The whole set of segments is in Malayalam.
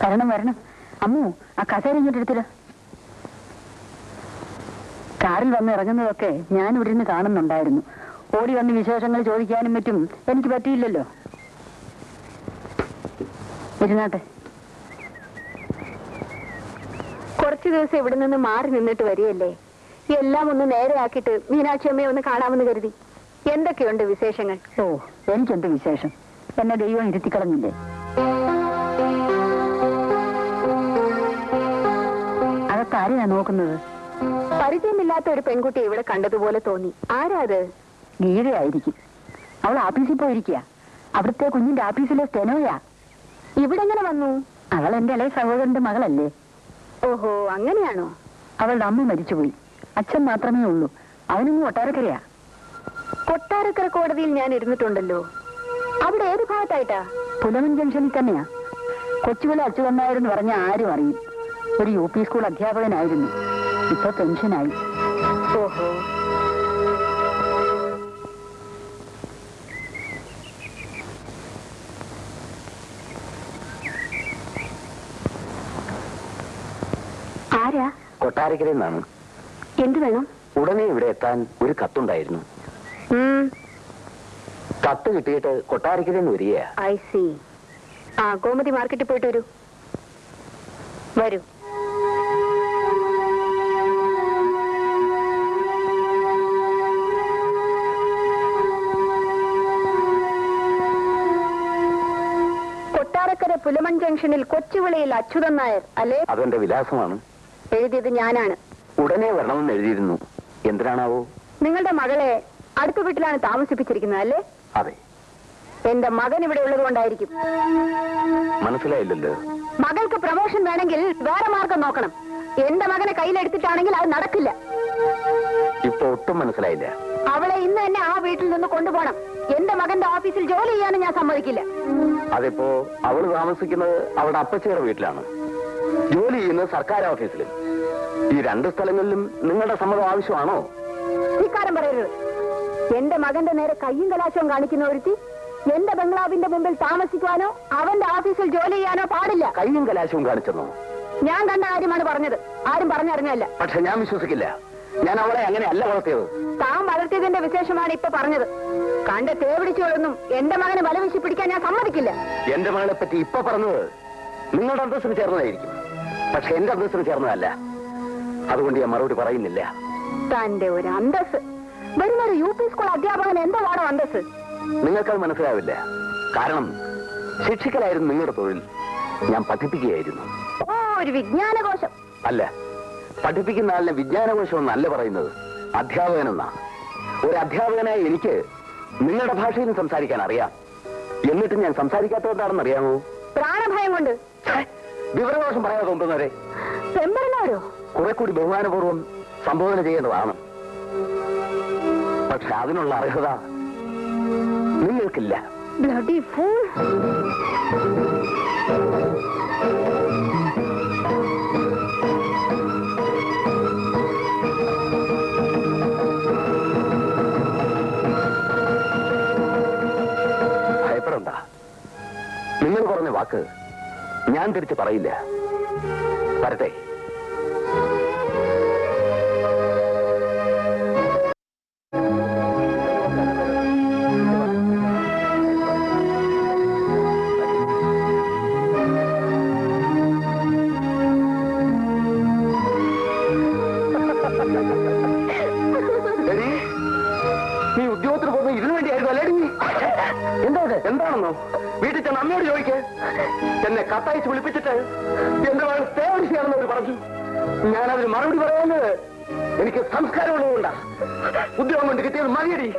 വരണം വരണം. അമ്മു, ആ കസേര ഇങ്ങോട്ട് എടുത്തില്ല. കാറിൽ വന്ന് ഇറങ്ങുന്നതൊക്കെ ഞാൻ ഇവിടെ നിന്ന് കാണുന്നുണ്ടായിരുന്നു. ഓടി വന്ന് വിശേഷങ്ങൾ ചോദിക്കാനും മറ്റും എനിക്ക് പറ്റിയില്ലല്ലോ. ഇരുന്നാട്ടെ. കുറച്ചു ദിവസം ഇവിടെ നിന്ന് മാറി നിന്നിട്ട് വരികയല്ലേ, എല്ലാം ഒന്ന് നേരെയാക്കിയിട്ട് മീനാക്ഷി അമ്മയെ ഒന്ന് കാണാമെന്ന് കരുതി. എന്തൊക്കെയുണ്ട് വിശേഷങ്ങൾ? ഓ, എനിക്കെന്ത് വിശേഷം? എന്നെ ദൈവം ഇരുത്തിക്കളഞ്ഞില്ലേ? അതൊക്കെ ആരെയാ നോക്കുന്നത്? പരിചയമില്ലാത്ത ഒരു പെൺകുട്ടി ഇവിടെ കണ്ടതുപോലെ തോന്നി. ആരാ അത്? ഗീതയായിരിക്കും. അവൾ ഓഫീസിൽ പോയിരിക്കുക. അവിടുത്തെ കുഞ്ഞിന്റെ ഓഫീസിലെ സ്റ്റെനോയാ. ഇവിടെ എങ്ങനെ വന്നു? അവൾ എന്റെ ഇളയ സഹോദരന്റെ മകളല്ലേ. ഓഹോ, അങ്ങനെയാണോ? അവളുടെ അമ്മ മരിച്ചുപോയി. അച്ഛൻ മാത്രമേ ഉള്ളൂ. അവനും കൊട്ടാരക്കരയാ. കൊട്ടാരക്കര കോടതിയിൽ ഞാൻ ഇരുന്നിട്ടുണ്ടല്ലോ. അവിടെ ഏത് ഭാഗത്തായിട്ടാ? പുലമൻ ജംഗ്ഷനിൽ തന്നെയാ. കൊച്ചുവിലെ അച്യുതന്നായെന്ന് പറഞ്ഞ ആരും അറിയും. ഒരു UP സ്കൂൾ അധ്യാപകനായിരുന്നു. ഇപ്പൊ പെൻഷനായി. ഓഹോ. ആരാ? കൊട്ടാരക്കരയിൽ നിന്നാണ്. എന്ത് വേണം? ഉടനെ ഇവിടെ എത്താൻ ഒരു കത്തുണ്ടായിരുന്നു. കത്ത് കിട്ടിയിട്ട് കൊട്ടാരക്കരയിൽ നിന്ന് വരികയാ. I C. ആ, ഗോമതി മാർക്കറ്റിൽ പോയിട്ട് വരൂ. വരൂ. കൊട്ടാരക്കര പുലമൺ ജംഗ്ഷനിൽ കൊച്ചുവിളയിൽ അച്യുതൻ നായർ അല്ലേ? അതെന്റെ വിലാസമാണ്. എഴുതിയത് ഞാനാണ്. ഉടനെ വരണമെന്ന് എഴുതിയിരുന്നു. എന്തിനാണാവോ? നിങ്ങളുടെ മകളെ അടുത്ത വീട്ടിലാണ് താമസിപ്പിച്ചിരിക്കുന്നത് അല്ലേ? അതെ. എന്റെ മകൻ ഇവിടെ ഉള്ളത് കൊണ്ടായിരിക്കും. മനസ്സിലായില്ലല്ലോ. മകൾക്ക് പ്രമോഷൻ വേണമെങ്കിൽ വേറെ മാർഗം നോക്കണം. എന്റെ മകനെ കയ്യിലെടുത്തിട്ടാണെങ്കിൽ അത് നടക്കില്ല. ഇപ്പൊ ഒട്ടും മനസ്സിലായില്ല. അവളെ ഇന്ന് തന്നെ ആ വീട്ടിൽ നിന്ന് കൊണ്ടുപോകണം. എന്റെ മകന്റെ ഓഫീസിൽ ജോലി ചെയ്യാനും ഞാൻ സമ്മതിക്കില്ല. അതിപ്പോ അവള് താമസിക്കുന്നത് അവളുടെ അപ്പച്ചിയുടെ വീട്ടിലാണ്. ജോലി ചെയ്യുന്നത് സർക്കാർ ഓഫീസിലും. ഈ രണ്ട് സ്ഥലങ്ങളിലും നിങ്ങളുടെ സമ്മതം ആവശ്യമാണോ? ഇക്കാരം പറയരുത്. എന്റെ മകന്റെ നേരെ കയ്യും കലാശവും കാണിക്കുന്ന ഒരുത്തി എന്റെ ബംഗ്ലാവിന്റെ മുമ്പിൽ താമസിക്കുവാനോ അവന്റെ ഓഫീസിൽ ജോലി ചെയ്യാനോ പാടില്ല. കയ്യും കലാശവും കാണിച്ചെന്നോ? ഞാൻ കണ്ട കാര്യമാണ് പറഞ്ഞത്. ആരും പറഞ്ഞറിഞ്ഞല്ല. പക്ഷെ ഞാൻ വിശ്വസിക്കില്ല. ഞാൻ അവളെ അങ്ങനെ അല്ല വളർത്തിയത്. താൻ വളർത്തിയതിന്റെ വിശേഷമാണ് ഇപ്പൊ പറഞ്ഞത്. കണ്ട തേവിടിച്ചുകളൊന്നും എന്റെ മകനെ വലവീശി പിടിക്കാൻ ഞാൻ സമ്മതിക്കില്ല. എന്റെ മകളെ പറ്റി ഇപ്പൊ പറഞ്ഞത് നിങ്ങളുടെ അന്തസ്സിന് ചേർന്നതായിരിക്കും. പക്ഷെ എന്റെ അന്തസ്സിന് ചേർന്നതല്ല. അതുകൊണ്ട് ഞാൻ മറുപടി പറയുന്നില്ല. തന്റെ ഒരു അന്തസ്. വരുന്നൊരു UP സ്കൂൾ അധ്യാപകൻ എന്താണോ അന്തസ്? നിങ്ങൾക്കത് മനസ്സിലാവില്ല. കാരണം ശിക്ഷിക്കലായിരുന്നു നിങ്ങളുടെ തൊഴിൽ. ഞാൻ പഠിപ്പിക്കുകയായിരുന്നു. ഓ, ഒരു വിജ്ഞാനകോശം. അല്ല, പഠിപ്പിക്കുന്ന ആളിനെ വിജ്ഞാനകോശം എന്നല്ല പറയുന്നത്, അധ്യാപകനെന്നാ. ഒരു അധ്യാപകനായി എനിക്ക് നിങ്ങളുടെ ഭാഷയിൽ സംസാരിക്കാൻ അറിയാം. എന്നിട്ടും ഞാൻ സംസാരിക്കാത്തതെന്താണെന്ന് അറിയാമോ? പ്രാണഭയം കൊണ്ട്. വിവരദോഷം പറയാതെ കൊണ്ടുവന്നവരെ പെമ്പറിനോരോ കുറെ കൂടി ബഹുമാനപൂർവ്വം സംബോധന ചെയ്യേണ്ടതാണ്. പക്ഷെ അതിനുള്ള അർഹത നിങ്ങൾക്കില്ല. Bloody fool. ഭയപ്പെടണ്ട. നിങ്ങൾ പറഞ്ഞ വാക്ക് ഞാൻ തിരിച്ച് പറയില്ല. വരട്ടെ. നീ ഉദ്യോഗത്തിന് പോകുന്ന ഇതിനു വേണ്ടിയായിരുന്നു അല്ലേടി? എന്താണെന്നോ വീട്ടിൽ ചെന്ന് അമ്മയോട് ചോദിക്കേ. എന്നെ കത്തയച്ച് വിളിപ്പിച്ചിട്ട് എന്റെ മകൾ തേവടിച്ചാണെന്ന് അവർ പറഞ്ഞു. ഞാനതിന് മറുപടി പറയാഞ്ഞത് എനിക്ക് സംസ്കാരമുള്ളതുകൊണ്ടാ. ഉദ്യോഗം കൊണ്ട് കിട്ടിയത് മതിയടി.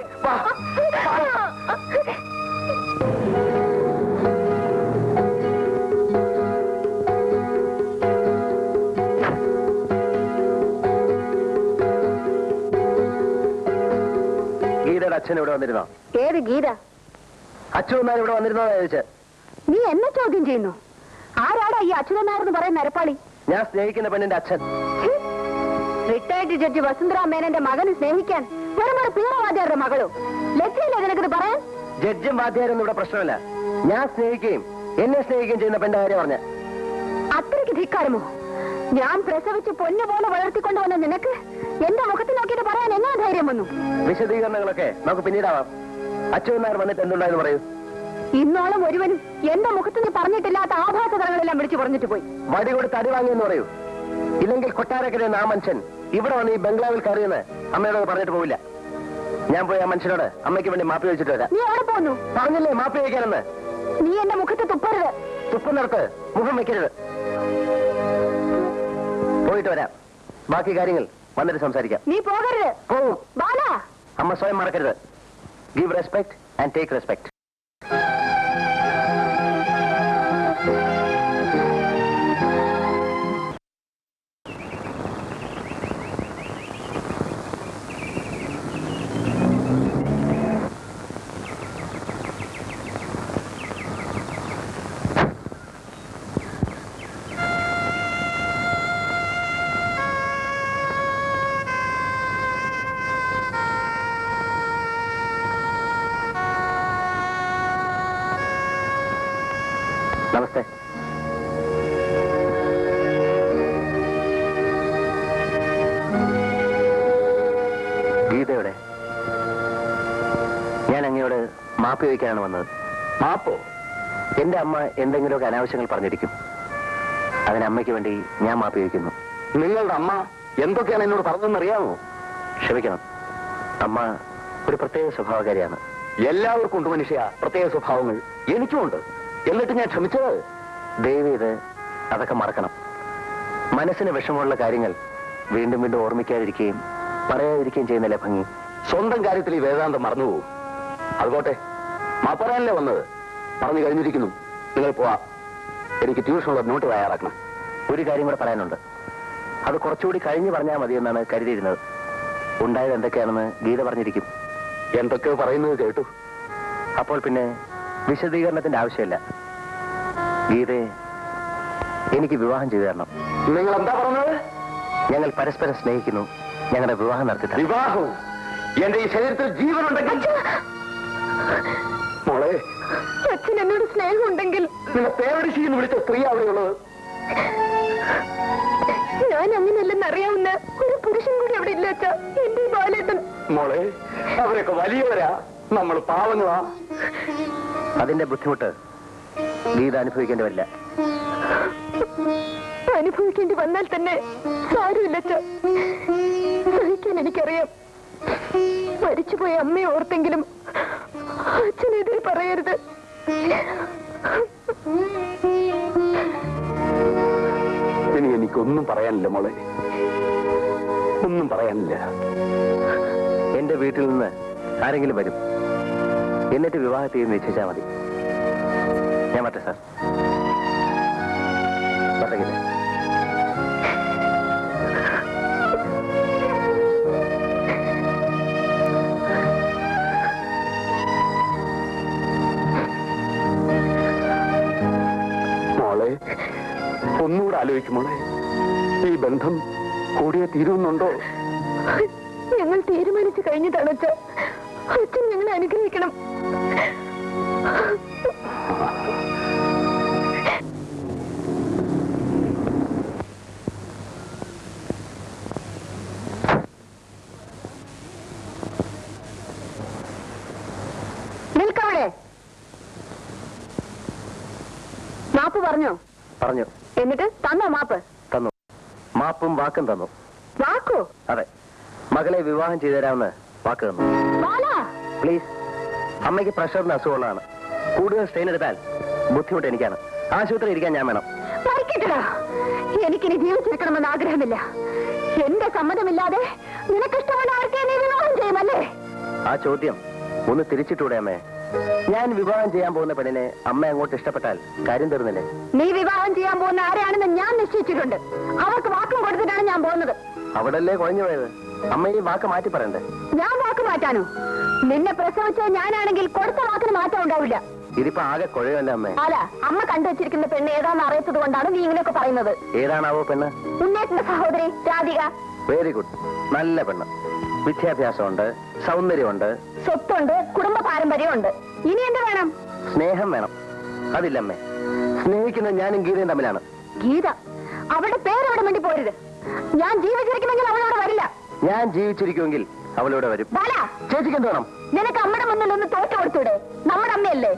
ഗീതയുടെ അച്ഛൻ ഇവിടെ വന്നിരുന്നോ? ഏത് ഗീത? അച്ഛൻ ഇവിടെ വന്നിരുന്നോ ചോദിച്ചേ. നീ എന്നെ ചോദ്യം ചെയ്യുന്നു? ആരാടാ ഈ അച്യുതൻ നായർ എന്ന് പറയുന്ന നരപ്പാളി? ഞാൻ സ്നേഹിക്കുന്ന പെണ്ണിന്റെ അച്ഛൻ. റിട്ടയർഡ് ജഡ്ജി വസുന്ധര മേനന്റെ മകനെ സ്നേഹിക്കാൻ വെറും ഒരു പീറവാദ്യാരുടെ മകളോ? ലജ്ജയില്ലേ നിനക്കിത് പറയാൻ? ജഡ്ജും വാദ്യാരൊന്നും ഇവിടെ പ്രശ്നമല്ല. ഞാൻ സ്നേഹിക്കുകയും എന്നെ സ്നേഹിക്കുകയും ചെയ്യുന്ന പെണ്ണിന്റെ കാര്യം പറഞ്ഞ ധിക്കാരമോ? ഞാൻ പ്രസവിച്ച് പൊന്നുപോലെ വളർത്തിക്കൊണ്ടുവന്ന നിനക്ക് എന്റെ മുഖത്ത് നോക്കിയിട്ട് പറയാൻ എന്നാ ധൈര്യം വന്നു? വിശദീകരണങ്ങളൊക്കെ നമുക്ക് പിന്നീടാവാം. അച്യുതനായർ വന്നിട്ട് എന്തുണ്ടായെന്ന് പറയൂ. ഇന്നോളം ഒരുവനും എന്റെ മുഖത്ത് നീ പറഞ്ഞിട്ടില്ലാത്ത ആഭാസതകളെല്ലാം വിളിച്ചു പറഞ്ഞിട്ട് പോയി. വടി കൊടുത്ത് അടി വാങ്ങിയെന്ന് പറയൂ. ഇല്ലെങ്കിൽ കൊട്ടാരക്കര ആ മനുഷ്യൻ ഇവിടെ വന്ന് ഈ ബംഗ്ലാവിൽ കയറിയെന്ന് അമ്മയോട് പറഞ്ഞിട്ട് പോവില്ല. ഞാൻ പോയി ആ മനുഷ്യനോട് അമ്മയ്ക്ക് വേണ്ടി മാപ്പി ചോദിച്ചിട്ട് വരാം. നീ എവിടെ പോന്നു? പറഞ്ഞില്ലേ മാപ്പി വയ്ക്കാനെന്ന്. നീ എന്റെ മുഖത്ത് തുപ്പരുത്. തുപ്പുന്നിടത്ത് മുഖം വെക്കരുത്. പോയിട്ട് വരാം. ബാക്കി കാര്യങ്ങൾ വന്നിട്ട് സംസാരിക്കാം. നീ പോകരുത്. പോവും. ബാല, അമ്മ സ്വയം മറക്കരുത്. Give respect and take respect. നമസ്തേ. ഗീതയുടെ ഞാൻ അങ്ങയോട് മാപ്പ് ചോദിക്കാനാണ് വന്നത്. മാപ്പോ? എന്റെ അമ്മ എന്തെങ്കിലുമൊക്കെ അനാവശ്യങ്ങൾ പറഞ്ഞിരിക്കും. അതിന് അമ്മയ്ക്ക് വേണ്ടി ഞാൻ മാപ്പ് ചോദിക്കുന്നു. നിങ്ങളുടെ അമ്മ എന്തൊക്കെയാണ് എന്നോട് പറഞ്ഞതെന്നറിയാമോ? ക്ഷമിക്കണം, അമ്മ ഒരു പ്രത്യേക സ്വഭാവകാരിയാണ്. എല്ലാവർക്കും ഉണ്ട് മനുഷ്യ പ്രത്യേക സ്വഭാവങ്ങൾ. എനിക്കുമുണ്ട്. എന്നിട്ട് ഞാൻ ക്ഷമിച്ചത്. ദയവ് ഇത് അതൊക്കെ മറക്കണം. മനസ്സിന് വിഷമമുള്ള കാര്യങ്ങൾ വീണ്ടും വീണ്ടും ഓർമ്മിക്കാതിരിക്കുകയും പറയാതിരിക്കുകയും ചെയ്യുന്നില്ല ഭംഗി. സ്വന്തം കാര്യത്തിൽ ഈ വേദാന്തം മറന്നുപോകും. അതുപോട്ടെ, മാപ്പറാനല്ലേ വന്നത്. പറഞ്ഞു കഴിഞ്ഞിരിക്കുന്നു. നിങ്ങൾ പോവാ. എനിക്ക് ട്യൂഷനുള്ള നോട്ട് തയ്യാറാക്കണം. ഒരു കാര്യം കൂടെ പറയാനുണ്ട്. അത് കുറച്ചുകൂടി കഴിഞ്ഞ് പറഞ്ഞാൽ മതിയെന്നാണ് കരുതിയിരുന്നത്. ഉണ്ടായത് എന്തൊക്കെയാണെന്ന് ഗീത പറഞ്ഞിരിക്കും. എന്തൊക്കെയോ പറയുന്നത് കേട്ടു. അപ്പോൾ പിന്നെ വിശദീകരണത്തിന്റെ ആവശ്യമില്ല. ഗീതയെ എനിക്ക് വിവാഹം ചെയ്തു തരണം. നിങ്ങൾ എന്താ പറഞ്ഞത്? ഞങ്ങൾ പരസ്പരം സ്നേഹിക്കുന്നു. ഞങ്ങളുടെ വിവാഹം നടത്തി. വിവാഹവും എന്റെ ഈ ശരീരത്തിൽ ജീവനുണ്ടെങ്കിൽ മോളെ, അച്ഛൻ എന്നോട് സ്നേഹമുണ്ടെങ്കിൽ നിന്നെ പേരടിശിന്ന് വിളിച്ച സ്ത്രീ അവിടെയുള്ളത്. ഞാൻ അങ്ങനെയല്ലെന്നറിയാവുന്ന ഒരു പുരുഷൻ കൂടി അവിടെ ഇല്ല അച്ഛാ. എന്റെ ബാലേട്ടൻ. മോളെ, അവരൊക്കെ വലിയവരാ, നമ്മൾ പാവങ്ങളാ. അതിന്റെ ബുദ്ധിമുട്ട് ഗീത അനുഭവിക്കേണ്ടി വരില്ല. അനുഭവിക്കേണ്ടി വന്നാൽ തന്നെ സാരമില്ല അച്ഛാ. സഹിക്കാൻ എനിക്കറിയാം. മരിച്ചുപോയ അമ്മയെ ഓർത്തെങ്കിലും അച്ഛനെതിരെ പറയരുത്. ഇനി എനിക്കൊന്നും പറയാനില്ല മോളെ, ഒന്നും പറയാനില്ല. എന്റെ വീട്ടിൽ നിന്ന് ആരെങ്കിലും വരും. എന്നിട്ട് വിവാഹത്തെ നിശ്ചയിച്ചാൽ മതി. ഞാൻ മറ്റേ സാർ പറ്റകില്ല. മോളെ, ഒന്നുകൂടെ ആലോചിക്കും മോളെ. ഈ ബന്ധം കൂടിയേ തീരുന്നുണ്ടോ? ഞങ്ങൾ തീരുമാനിച്ചു കഴിഞ്ഞതാണ് അച്ഛൻ. അച്ഛൻ ഞങ്ങളെ അനുഗ്രഹിക്കണം. നിൽക്കവിടെ. മാപ്പ് പറഞ്ഞോ? പറഞ്ഞു. എന്നിട്ട് തന്നോ മാപ്പ്? തന്നു. മാപ്പും വാക്കും തന്നു. വാക്കോ? അതെ, മകളെ വിവാഹം ചെയ്തു തരാമെന്ന് വാക്ക് തന്നു. പ്ലീസ്, അമ്മയ്ക്ക് പ്രഷറിന് അസുഖമുള്ളതാണ്. കൂടുതൽ സ്ട്രെയിൻ എടുത്താൽ ബുദ്ധിമുട്ട് എനിക്കാണ്. ആശുപത്രി ഇരിക്കാൻ ഞാൻ വേണം. മരിക്കട്ടടാ, എനിക്കിനി ജീവിച്ചിരിക്കണമെന്ന് ആഗ്രഹമില്ല. എന്റെ സമ്മതമില്ലാതെ നിനക്കിഷ്ടമുള്ള ആർക്കെ നീ വിവാഹം ചെയ്യുമല്ലേ? ആ ചോദ്യം ഒന്ന് തിരിച്ചിട്ടൂടെ അമ്മേ? ഞാൻ വിവാഹം ചെയ്യാൻ പോകുന്ന പെണ്ണിനെ അമ്മ അങ്ങോട്ട് ഇഷ്ടപ്പെട്ടാൽ കാര്യം തീർന്നില്ലേ? നീ വിവാഹം ചെയ്യാൻ പോകുന്ന ആരെയാണെന്ന് ഞാൻ നിശ്ചയിച്ചിട്ടുണ്ട്. അവർക്ക് വാക്കും കൊടുത്തിട്ടാണ് ഞാൻ പോകുന്നത്. അവിടല്ലേ കുഴഞ്ഞു പോയത്? അമ്മ ഈ വാക്ക് മാറ്റി പറയണ്ടേ? ഞാൻ വാക്ക് മാറ്റാനോ? നിന്നെ പ്രസവിച്ചത് ഞാനാണെങ്കിൽ കൊടുത്ത വാക്കിന് മാറ്റം ഉണ്ടാവില്ല. ഇതിപ്പോ ആകെ കുഴയല്ലേ അമ്മേ? അല്ല, അമ്മ കണ്ടുവച്ചിരിക്കുന്ന പെണ്ണ് ഏതാണെന്ന് അറിയാത്തത് കൊണ്ടാണ് നീ ഇങ്ങനെയൊക്കെ പറയുന്നത്. ഏതാണാവോ പെണ്ണ്? ഉന്നേറ്റന്റെ സഹോദരി രാധിക. വെരി ഗുഡ്, നല്ല പെണ്ണ്. വിദ്യാഭ്യാസമുണ്ട്, സൗന്ദര്യമുണ്ട്, സ്വത്തുണ്ട്, കുടുംബ പാരമ്പര്യമുണ്ട്. ഇനി എന്ത് വേണം? സ്നേഹം വേണം. അതില്ലമ്മേ. സ്നേഹിക്കുന്നത് ഞാനും ഗീതയും തമ്മിലാണ്. ഗീത അവളുടെ പേരവിടെ വേണ്ടി പോരുത്. ഞാൻ ജീവിച്ചിരിക്കുമെങ്കിൽ അവളവിടെ വരില്ല. ഞാൻ ജീവിച്ചിരിക്കുമെങ്കിൽ അവളിവിടെ വരും. ബാല, ചേച്ചിക്ക് എന്ത് വേണം? നിനക്ക് അമ്മയുടെ മുന്നിൽ ഒന്ന് തോറ്റു കൊടുത്തൂടെ? നമ്മുടെ അമ്മയല്ലേ.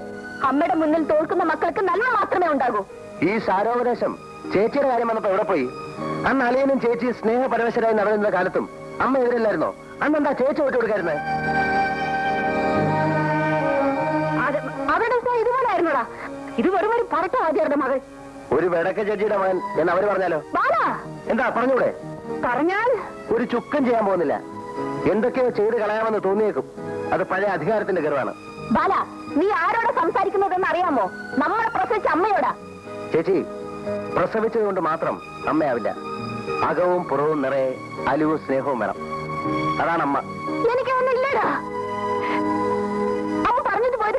അമ്മയുടെ മുന്നിൽ തോൽക്കുന്ന മക്കൾക്ക് നന്മ മാത്രമേ ഉണ്ടാകൂ. ഈ സാരോപദേശം ചേച്ചിയുടെ കാര്യം വന്നപ്പോ എവിടെ പോയി? അന്ന് അളിയനും ചേച്ചി സ്നേഹപരവശരായി നടന്നിരുന്ന കാലത്തും അമ്മ എതിരല്ലായിരുന്നോ? അന്നെന്താ ചേച്ചി വിട്ടു കൊടുക്കായിരുന്നേ? അവരുടെ ഇതുപോലെ ആയിരുന്നോടാ. ഇത് വെറും ഒരു പറട്ട ആദ്യരുടെ മകൾ. ഒരു വെടക്ക ചേച്ചിയുടെ മകൻ എന്ന് അവര് പറഞ്ഞാലോ? ബാല, എന്താ പറഞ്ഞൂടെ? പറഞ്ഞാൽ ഒരു ചുക്കം ചെയ്യാൻ പോകുന്നില്ല. എന്തൊക്കെയോ ചെയ്ത് കളയാമെന്ന് തോന്നിയേക്കും. അത് പഴയ അധികാരത്തിന്റെ ഗർവാണ്. ബാല, നീ ആരോടാ സംസാരിക്കുന്നതെന്ന് അറിയാമോ? നമ്മളെ പ്രസവിച്ച അമ്മയോടാ. ചേച്ചി, പ്രസവിച്ചത് കൊണ്ട് മാത്രം അമ്മയാവില്ല. അകവും പുറവും നിറയെ അലിവും സ്നേഹവും വേണം. അതാണ് അമ്മ. എനിക്കൊന്നുമില്ലടാ.